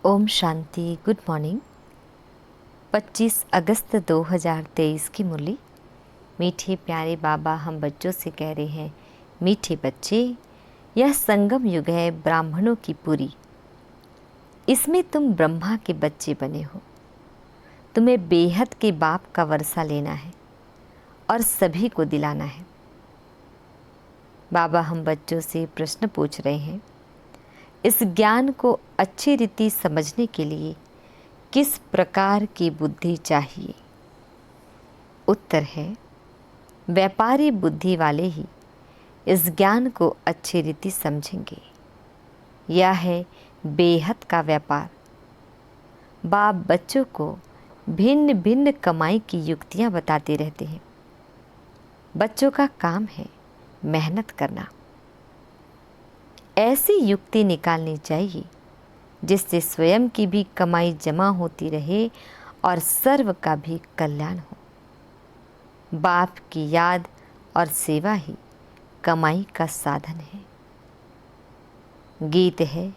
Om Shanti. Good morning. 25 अगस्त 2023 की मुरली। मीठे प्यारे बाबा हम बच्चों से कह रहे हैं, मीठे बच्चे, यह संगम युग है ब्राह्मणों की पूरी। इसमें तुम ब्रह्मा के बच्चे बने हो। तुम्हें बेहद के बाप का वर्षा लेना है और सभी को दिलाना है। बाबा हम बच्चों से प्रश्न पूछ रहे हैं, इस ज्ञान को अच्छी रीति समझने के लिए किस प्रकार की बुद्धि चाहिए? उत्तर है, व्यापारी बुद्धि वाले ही इस ज्ञान को अच्छी रीति समझेंगे। यह है बेहद का व्यापार। बाप बच्चों को भिन्न भिन्न कमाई की युक्तियां बताते रहते हैं। बच्चों का काम है मेहनत करना। ऐसी युक्ति निकालनी चाहिए जिससे स्वयं की भी कमाई जमा होती रहे और सर्व का भी कल्याण हो। बाप की याद और सेवा ही कमाई का साधन है। गीत है,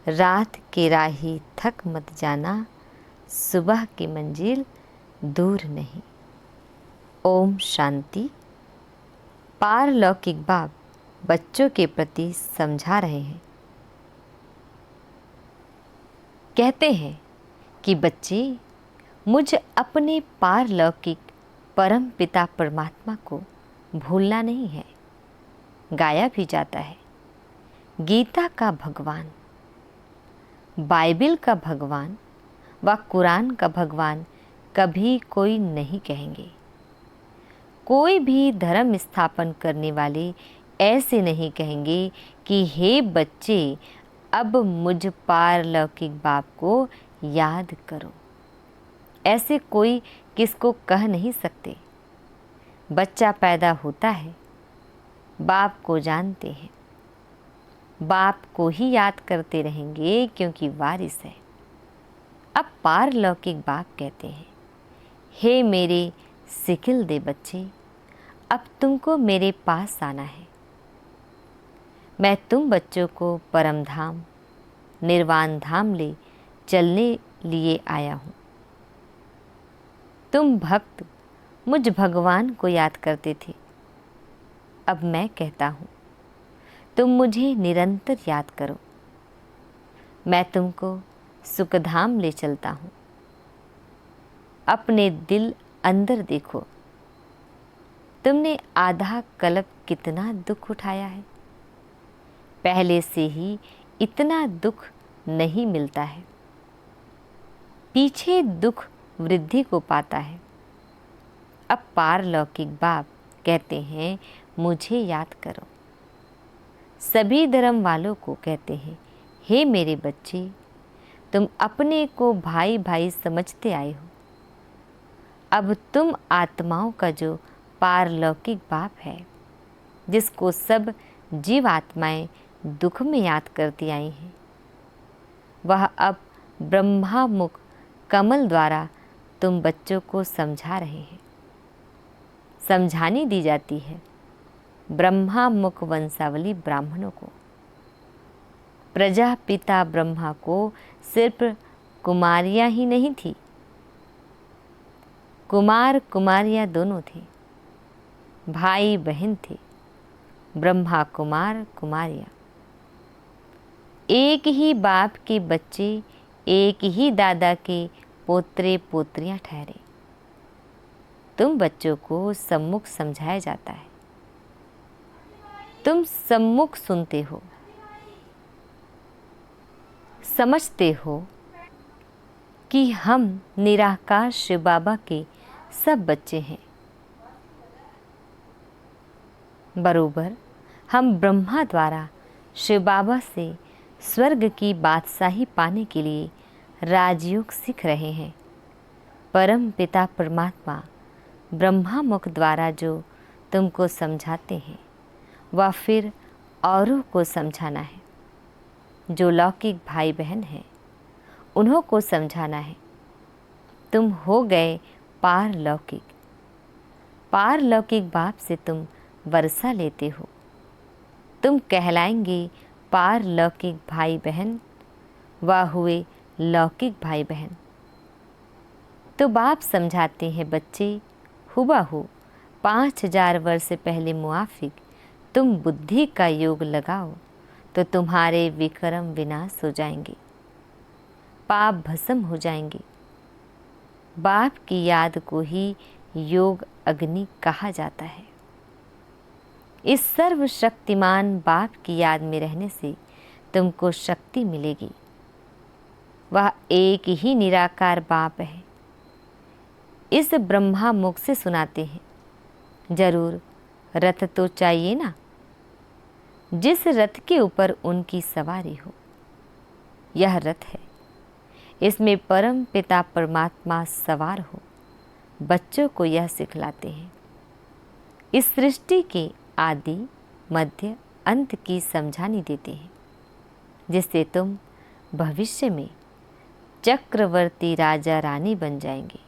रात के राही थक मत जाना, सुबह की मंजिल दूर नहीं। ओम शांति। पारलौकिक बाप बच्चों के प्रति समझा रहे हैं। कहते हैं कि बच्चे, मुझ अपने पारलौकिक परम पिता परमात्मा को भूलना नहीं है। गाया भी जाता है, गीता का भगवान, बाइबिल का भगवान व कुरान का भगवान कभी कोई नहीं कहेंगे। कोई भी धर्म स्थापन करने वाले ऐसे नहीं कहेंगे कि हे बच्चे, अब मुझ पारलौकिक बाप को याद करो। ऐसे कोई किसको कह नहीं सकते। बच्चा पैदा होता है, बाप को जानते हैं, बाप को ही याद करते रहेंगे क्योंकि वारिस है। अब पारलौकिक बाप कहते हैं, हे मेरे सिकिल दे बच्चे, अब तुमको मेरे पास आना है। मैं तुम बच्चों को परम धाम निर्वाण धाम ले चलने लिए आया हूँ। तुम भक्त मुझ भगवान को याद करते थे। अब मैं कहता हूँ, तुम मुझे निरंतर याद करो। मैं तुमको सुखधाम ले चलता हूँ। अपने दिल अंदर देखो। तुमने आधा कल्प कितना दुख उठाया है। पहले से ही इतना दुख नहीं मिलता है। पीछे दुख वृद्धि को पाता है। अब पारलौकिक बाप कहते हैं, मुझे याद करो। सभी धर्म वालों को कहते हैं, हे मेरे बच्चे, तुम अपने को भाई भाई समझते आए हो। अब तुम आत्माओं का जो पारलौकिक बाप है, जिसको सब जीव आत्माएं दुख में याद करती आई हैं, वह अब ब्रह्मा मुख कमल द्वारा तुम बच्चों को समझा रहे हैं। समझानी दी जाती है ब्रह्मा मुख वंशावली ब्राह्मणों को। प्रजापिता ब्रह्मा को सिर्फ कुमारियां ही नहीं थी, कुमार कुमारियां दोनों थे, भाई बहन थे। ब्रह्मा कुमार कुमारियां, एक ही बाप के बच्चे, एक ही दादा के पोत्रे पोत्रियां ठहरे। तुम बच्चों को सम्मुख समझाया जाता है। तुम सम्मुख सुनते हो, समझते हो कि हम निराकार शिव बाबा के सब बच्चे हैं। बरोबर हम ब्रह्मा द्वारा शिव बाबा से स्वर्ग की बादशाही पाने के लिए राजयोग सीख रहे हैं। परम पिता परमात्मा ब्रह्मा मुख द्वारा जो तुमको समझाते हैं, वह फिर औरों को समझाना है। जो लौकिक भाई बहन हैं, उन्हों को समझाना है। तुम हो गए पारलौकिक। पारलौकिक बाप से तुम वर्षा लेते हो। तुम कहलाएंगे पारलौकिक भाई बहन, वह हुए लौकिक भाई बहन। तो बाप समझाते हैं, बच्चे हुबहू 5000 वर्ष पहले मुआफिक तुम बुद्धि का योग लगाओ तो तुम्हारे विक्रम विनाश हो जाएंगे, पाप भस्म हो जाएंगे। बाप की याद को ही योग अग्नि कहा जाता है। इस सर्वशक्तिमान बाप की याद में रहने से तुमको शक्ति मिलेगी। वह एक ही निराकार बाप है। इस ब्रह्मा मुख से सुनाते हैं, जरूर रथ तो चाहिए ना, जिस रथ के ऊपर उनकी सवारी हो। यह रथ है, इसमें परम पिता परमात्मा सवार हो। बच्चों को यह सिखलाते हैं। इस सृष्टि के आदि मध्य अंत की समझानी देते हैं, जिससे तुम भविष्य में चक्रवर्ती राजा रानी बन जाएंगे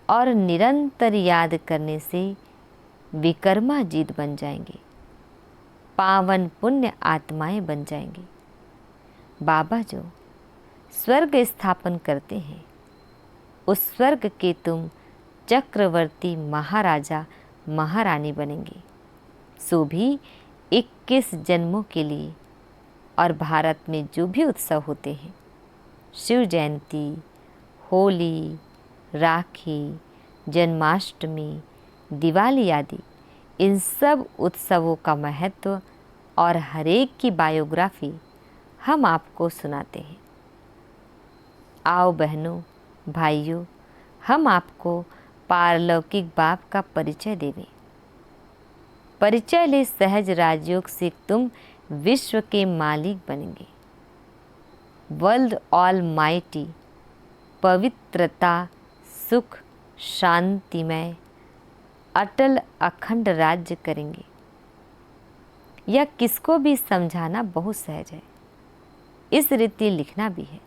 और निरंतर याद करने से विकर्माजीत बन जाएंगे, पावन पुण्य आत्माएं बन जाएंगे। बाबा जो स्वर्ग स्थापन करते हैं, उस स्वर्ग के तुम चक्रवर्ती महाराजा महारानी बनेंगे, सो भी 21 जन्मों के लिए। और भारत में जो भी उत्सव होते हैं, शिव जयंती, होली, राखी, जन्माष्टमी, दिवाली आदि, इन सब उत्सवों का महत्व और हरेक की बायोग्राफी हम आपको सुनाते हैं। आओ बहनों भाइयों, हम आपको पारलौकिक बाप का परिचय देवें। परिचय ले सहज राजयोग से तुम विश्व के मालिक बनेंगे। वर्ल्ड ऑल माइटी, पवित्रता, सुख, शांतिमय, अटल अखंड राज्य करेंगे। यह किसको भी समझाना बहुत सहज है, इस रीति लिखना भी है।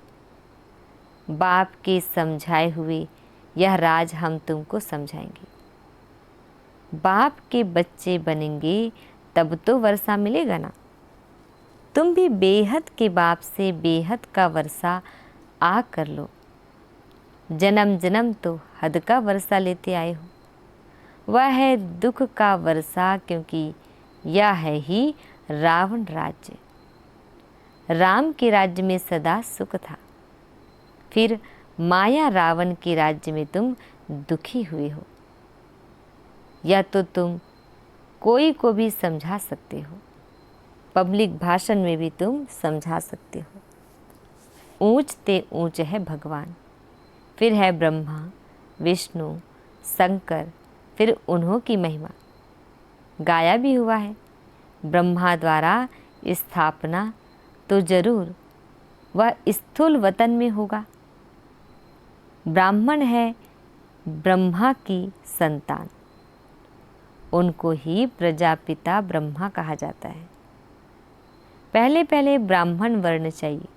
बाप के समझाए हुए यह राज हम तुमको समझाएंगे। बाप के बच्चे बनेंगे तब तो वर्षा मिलेगा ना। तुम भी बेहद के बाप से बेहद का वर्षा आ कर लो। जन्म जन्म तो हद का वर्षा लेते आए हो। वह है दुख का वर्षा, क्योंकि यह है ही रावण राज्य। राम के राज्य में सदा सुख था, फिर माया रावण के राज्य में तुम दुखी हुए हो। या तो तुम कोई को भी समझा सकते हो, पब्लिक भाषण में भी तुम समझा सकते हो। ऊंच ते ऊंच है भगवान, फिर है ब्रह्मा, विष्णु, शंकर, फिर उन्हों की महिमा। गाया भी हुआ है, ब्रह्मा द्वारा स्थापना तो जरूर वह स्थूल वतन में होगा। ब्राह्मण है ब्रह्मा की संतान, उनको ही प्रजापिता ब्रह्मा कहा जाता है। पहले पहले ब्राह्मण वर्ण चाहिए।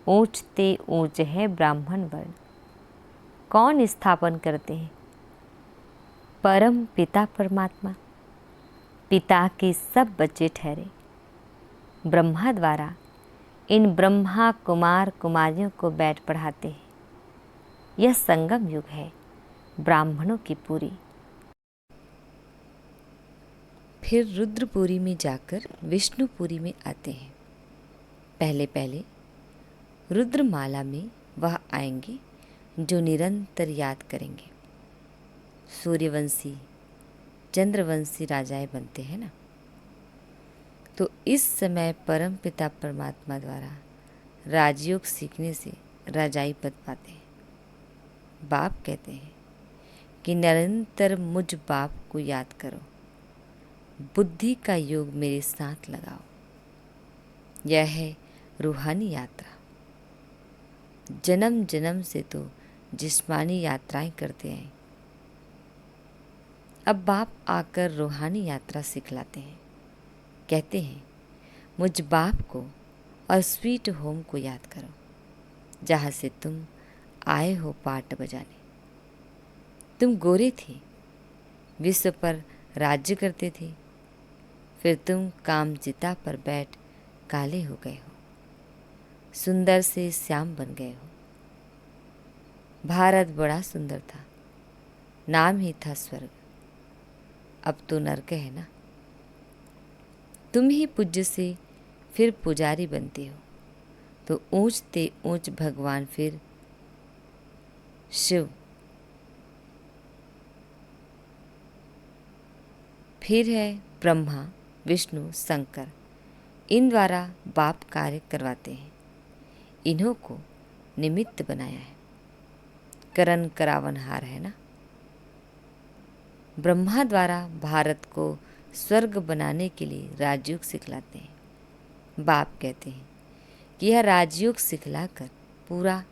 ऊंच ते ऊंच है ब्राह्मण वर्ण। कौन स्थापन करते हैं? परम पिता परमात्मा। पिता के सब बच्चे ठहरे। ब्रह्मा द्वारा इन ब्रह्मा कुमार कुमारियों को बैठ पढ़ाते हैं। यह संगम युग है ब्राह्मणों की पूरी। फिर रुद्रपुरी में जाकर विष्णुपुरी में आते हैं। पहले पहले रुद्रमाला में वह आएंगे जो निरंतर याद करेंगे। सूर्यवंशी, चंद्रवंशी राजाएं बनते हैं ना। तो इस समय परम पिता परमात्मा द्वारा राजयोग सीखने से राजाई पद पाते हैं। बाप कहते हैं कि निरंतर मुझ बाप को याद करो, बुद्धि का योग मेरे साथ लगाओ। यह है रूहानी यात्रा। जन्म जन्म से तो जिस्मानी यात्राएं करते हैं, अब बाप आकर रूहानी यात्रा सिखलाते हैं। कहते हैं मुझ बाप को और स्वीट होम को याद करो, जहाँ से तुम आए हो पाट बजाने। तुम गोरे थे, विश्व पर राज्य करते थे, फिर तुम कामचिता पर बैठ काले हो गए हो। सुंदर से श्याम बन गए हो। भारत बड़ा सुंदर था, नाम ही था स्वर्ग, अब तो नरक है ना। तुम ही पूज्य से फिर पुजारी बनते हो, तो ऊंचते ऊंच भगवान फिर शिव, फिर है ब्रह्मा विष्णु शंकर। इन द्वारा बाप कार्य करवाते हैं, इन्हों को निमित्त बनाया है, करण करावनहार है ना। ब्रह्मा द्वारा भारत को स्वर्ग बनाने के लिए राजयोग सिखलाते हैं। बाप कहते हैं कि यह राजयोग सिखलाकर पूरा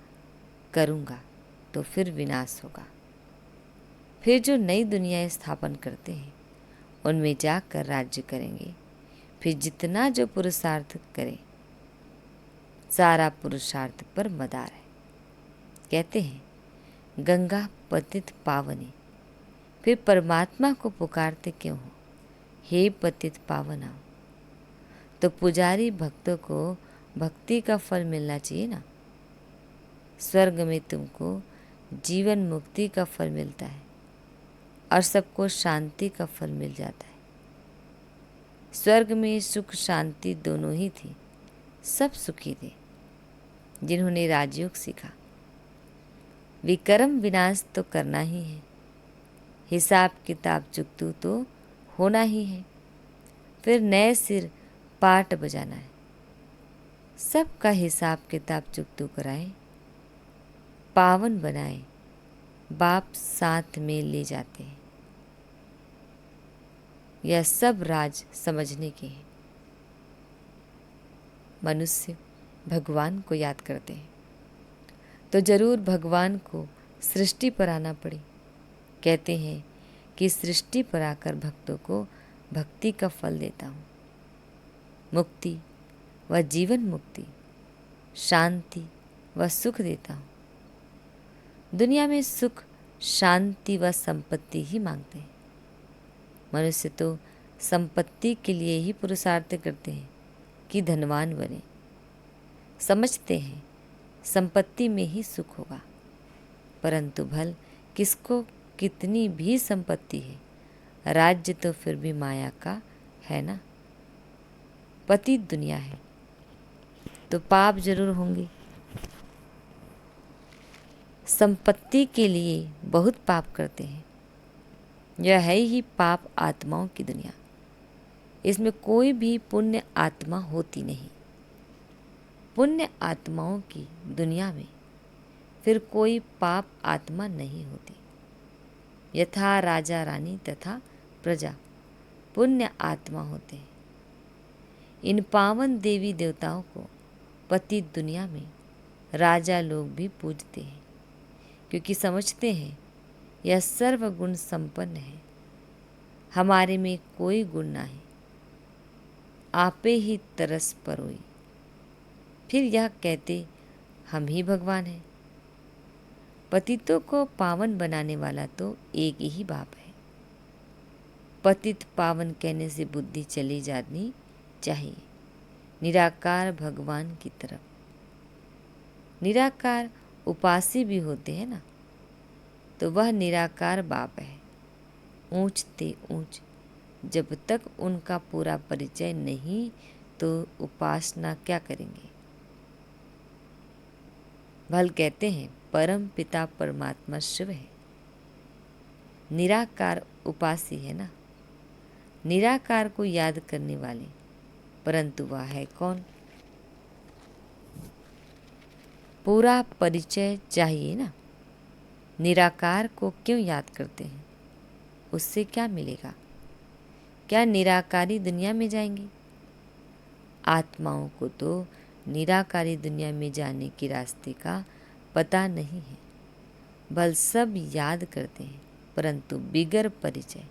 करूँगा तो फिर विनाश होगा। फिर जो नई दुनिया स्थापन करते हैं उनमें जाकर राज्य करेंगे। फिर जितना जो पुरुषार्थ करें, सारा पुरुषार्थ पर मदार है। कहते हैं गंगा पतित पावनी, फिर परमात्मा को पुकारते क्यों हो, हे पतित पावन आओ। तो पुजारी भक्तों को भक्ति का फल मिलना चाहिए ना। स्वर्ग में तुमको जीवन मुक्ति का फल मिलता है और सबको शांति का फल मिल जाता है। स्वर्ग में सुख शांति दोनों ही थी, सब सुखी थे जिन्होंने राजयोग सीखा। विकर्म विनाश तो करना ही है, हिसाब किताब चुकतू तो होना ही है। फिर नए सिर पाट बजाना है, सबका हिसाब किताब चुकतू कराए, पावन बनाए, बाप साथ में ले जाते हैं। यह सब राज समझने के हैं। मनुष्य भगवान को याद करते हैं तो जरूर भगवान को सृष्टि पर आना पड़े। कहते हैं कि सृष्टि पर आकर भक्तों को भक्ति का फल देता हूँ। मुक्ति व जीवन मुक्ति, शांति व सुख देता हूँ। दुनिया में सुख शांति व संपत्ति ही मांगते हैं। मनुष्य तो संपत्ति के लिए ही पुरुषार्थ करते हैं कि धनवान बने। समझते हैं संपत्ति में ही सुख होगा, परंतु भल किसको कितनी भी संपत्ति है, राज्य तो फिर भी माया का है ना। पतित दुनिया है तो पाप जरूर होंगे। संपत्ति के लिए बहुत पाप करते हैं। यह है ही पाप आत्माओं की दुनिया। इसमें कोई भी पुण्य आत्मा होती नहीं। पुण्य आत्माओं की दुनिया में फिर कोई पाप आत्मा नहीं होती। यथा राजा रानी तथा प्रजा पुण्य आत्मा होते हैं। इन पावन देवी देवताओं को पतित दुनिया में राजा लोग भी पूजते हैं, क्योंकि समझते हैं यह सर्वगुण संपन्न है, हमारे में कोई गुण ना है, आपे ही तरस परोई। फिर यह कहते हम ही भगवान हैं। पतितों को पावन बनाने वाला तो एक ही बाप है। पतित पावन कहने से बुद्धि चली जानी चाहिए निराकार भगवान की तरफ। निराकार उपासी भी होते हैं ना, तो वह निराकार बाप है। ऊंचते ऊंच जब तक उनका पूरा परिचय नहीं तो उपासना क्या करेंगे। भल कहते हैं परम पिता परमात्मा शिव है। निराकार उपासी है ना, निराकार को याद करने वाले, परंतु वह है कौन। पूरा परिचय चाहिए ना। निराकार को क्यों याद करते हैं, उससे क्या मिलेगा। क्या निराकारी दुनिया में जाएंगे। आत्माओं को तो निराकारी दुनिया में जाने के रास्ते का पता नहीं है। बल सब याद करते हैं, परंतु बिगर परिचय।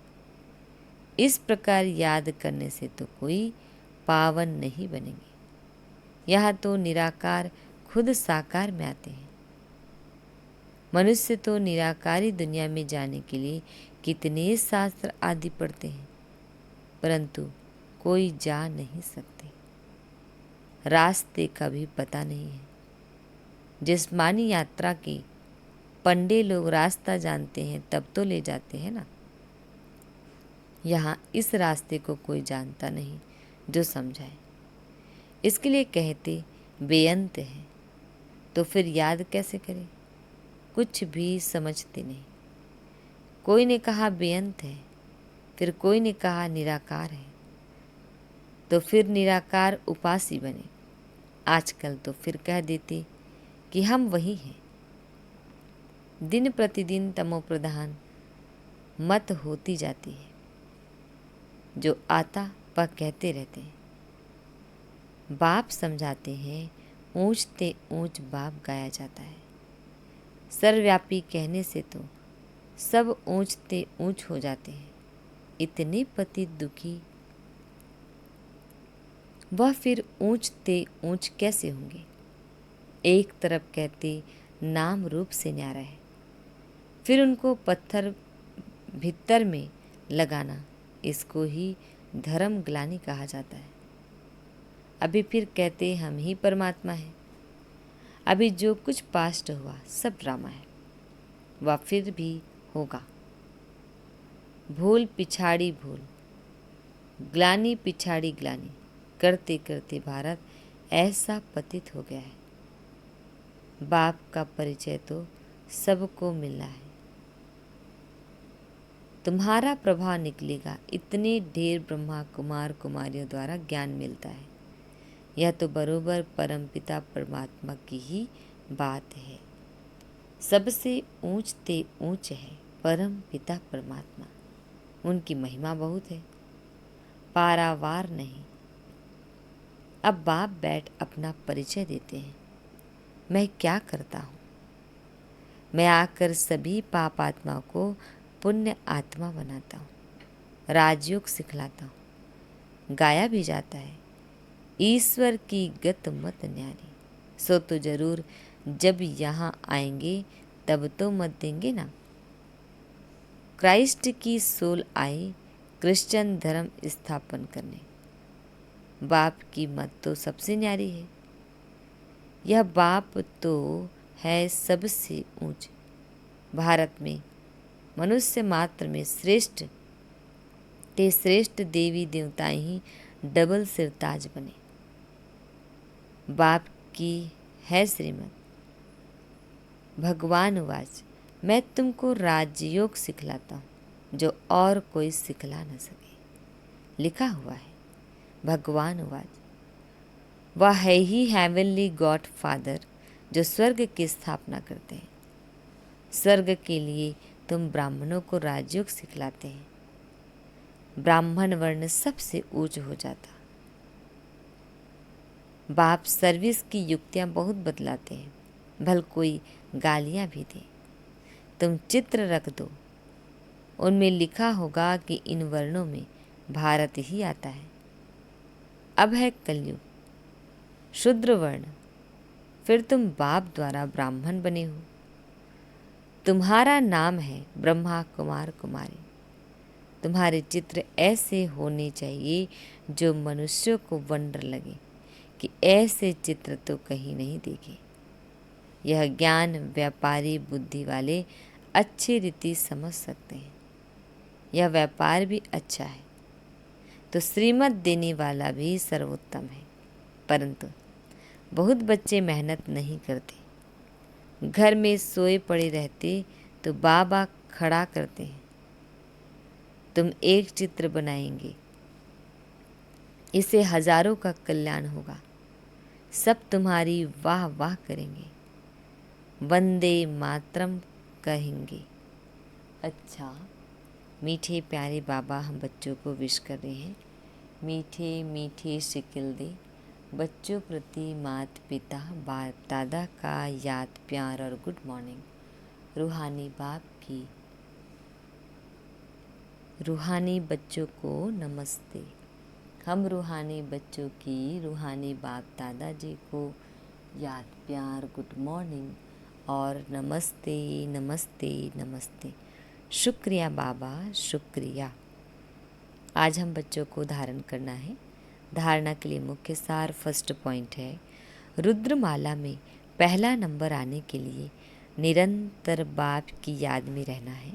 इस प्रकार याद करने से तो कोई पावन नहीं बनेंगे। यहाँ तो निराकार खुद साकार में आते हैं। मनुष्य तो निराकारी दुनिया में जाने के लिए कितने शास्त्र आदि पढ़ते हैं, परंतु कोई जा नहीं सकते। रास्ते का भी पता नहीं है। जिस्मानी यात्रा की पंडे लोग रास्ता जानते हैं तब तो ले जाते हैं ना। यहाँ इस रास्ते को कोई जानता नहीं जो समझाए। इसके लिए कहते बेअंत है, तो फिर याद कैसे करें? कुछ भी समझते नहीं। कोई ने कहा बेअंत है, फिर कोई ने कहा निराकार है, तो फिर निराकार उपासी बने। आजकल तो फिर कह देते कि हम वही हैं। दिन प्रतिदिन तमोप्रधान मत होती जाती है। जो आता वह कहते रहते हैं। बाप समझाते हैं, ऊंचते ऊंच बाप गाया जाता है। सर्वव्यापी कहने से तो सब ऊंचते ऊंच हो जाते हैं। इतने पतित दुखी वह फिर ऊंचते ऊंच कैसे होंगे? एक तरफ कहते नाम रूप से न्यारा है, फिर उनको पत्थर भीतर में लगाना, इसको ही धर्म ग्लानि कहा जाता है। अभी फिर कहते हम ही परमात्मा है। अभी जो कुछ पास्ट हुआ सब ड्रामा है, वह फिर भी होगा। भूल पिछाड़ी भूल, ग्लानि पिछाड़ी ग्लानि, करते करते भारत ऐसा पतित हो गया है। बाप का परिचय तो सबको मिलना है। तुम्हारा प्रभाव निकलेगा, इतने ढेर ब्रह्मा कुमार कुमारियों द्वारा ज्ञान मिलता है। यह तो बरोबर परमपिता परमात्मा की ही बात है। सबसे ऊंचते ऊंच है परम पिता परमात्मा। उनकी महिमा बहुत है, पारावार नहीं। अब बाप बैठ अपना परिचय देते हैं। मैं क्या करता हूँ? मैं आकर सभी पाप आत्मा को पुण्य आत्मा बनाता हूँ, राजयोग सिखलाता हूँ। गाया भी जाता है, ईश्वर की गत मत न्यारी। सो तो जरूर जब यहाँ आएंगे तब तो मत देंगे ना। क्राइस्ट की सोल आई क्रिश्चियन धर्म स्थापन करने। बाप की मत तो सबसे न्यारी है। यह बाप तो है सबसे ऊंच। भारत में मनुष्य मात्र में श्रेष्ठ ते श्रेष्ठ देवी देवताएं ही डबल सिरताज बने। बाप की है श्रीमत। भगवान उवाच, मैं तुमको राजयोग सिखलाता हूँ जो और कोई सिखला न सके। लिखा हुआ है। भगवान उवाच, वह है ही हेवनली गॉड फादर जो स्वर्ग की स्थापना करते हैं। स्वर्ग के लिए तुम ब्राह्मणों को राजयोग सिखलाते हैं। ब्राह्मण वर्ण सबसे ऊंच हो जाता। बाप सर्विस की युक्तियां बहुत बदलाते हैं, भल कोई गालियां भी दे। तुम चित्र रख दो, उनमें लिखा होगा कि इन वर्णों में भारत ही आता है। अब है कलयुग, शूद्र वर्ण, फिर तुम बाप द्वारा ब्राह्मण बने हो। तुम्हारा नाम है ब्रह्मा कुमार कुमारी। तुम्हारे चित्र ऐसे होने चाहिए जो मनुष्यों को वंडर लगे कि ऐसे चित्र तो कहीं नहीं देखे। यह ज्ञान व्यापारी बुद्धि वाले अच्छी रीति समझ सकते हैं। यह व्यापार भी अच्छा है तो श्रीमत देने वाला भी सर्वोत्तम है। परंतु बहुत बच्चे मेहनत नहीं करते, घर में सोए पड़े रहते तो बाबा खड़ा करते हैं। तुम एक चित्र बनाएंगे, इससे हजारों का कल्याण होगा। सब तुम्हारी वाह वाह करेंगे, वंदे मातरम कहेंगे। अच्छा, मीठे प्यारे बाबा हम बच्चों को विश कर रहे हैं। मीठे मीठे शिकिल दे बच्चों प्रति माता पिता बाप दादा का याद प्यार और गुड मॉर्निंग। रूहानी बाप की, रूहानी बच्चों को नमस्ते। हम रूहानी बच्चों की रूहानी बाप दादाजी को याद प्यार गुड मॉर्निंग और नमस्ते नमस्ते नमस्ते। शुक्रिया बाबा, शुक्रिया। आज हम बच्चों को धारण करना है धारणा के लिए मुख्य सार फर्स्ट पॉइंट है, रुद्रमाला में पहला नंबर आने के लिए निरंतर बाप की याद में रहना है।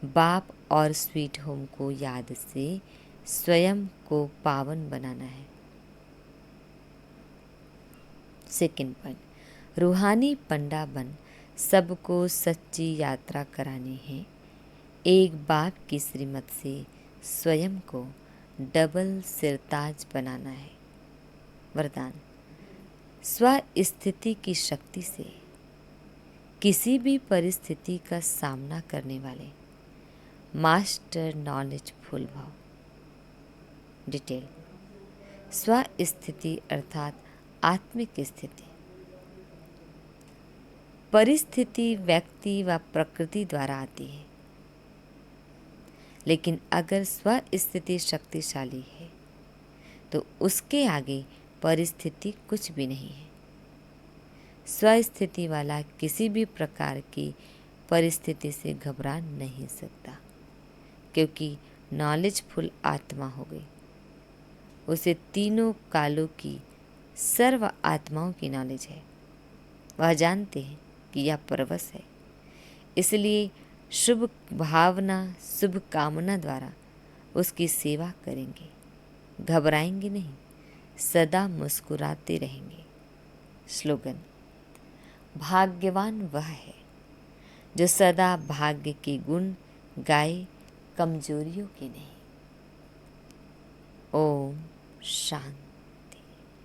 बाप और स्वीट होम को याद से स्वयं को पावन बनाना है। सेकंड पॉइंट, रूहानी पंडा बन सबको सच्ची यात्रा करानी है। एक बाप की श्रीमत से स्वयं को डबल सिरताज बनाना है। वरदान, स्व स्थिति की शक्ति से किसी भी परिस्थिति का सामना करने वाले मास्टर नॉलेजफुल भाव। डिटेल, स्व स्थिति अर्थात आत्मिक स्थिति। परिस्थिति व्यक्ति व प्रकृति द्वारा आती है, लेकिन अगर स्व स्थिति शक्तिशाली है तो उसके आगे परिस्थिति कुछ भी नहीं है। स्वस्थिति वाला किसी भी प्रकार की परिस्थिति से घबरा नहीं सकता, क्योंकि नॉलेजफुल आत्मा हो गई। उसे तीनों कालों की सर्व आत्माओं की नॉलेज है। वह जानते हैं कि यह परवश है, इसलिए शुभ भावना शुभ कामना द्वारा उसकी सेवा करेंगे, घबराएंगे नहीं, सदा मुस्कुराते रहेंगे। स्लोगन, भाग्यवान वह है जो सदा भाग्य के गुण गाए, कमजोरियों के नहीं। ओम शांति।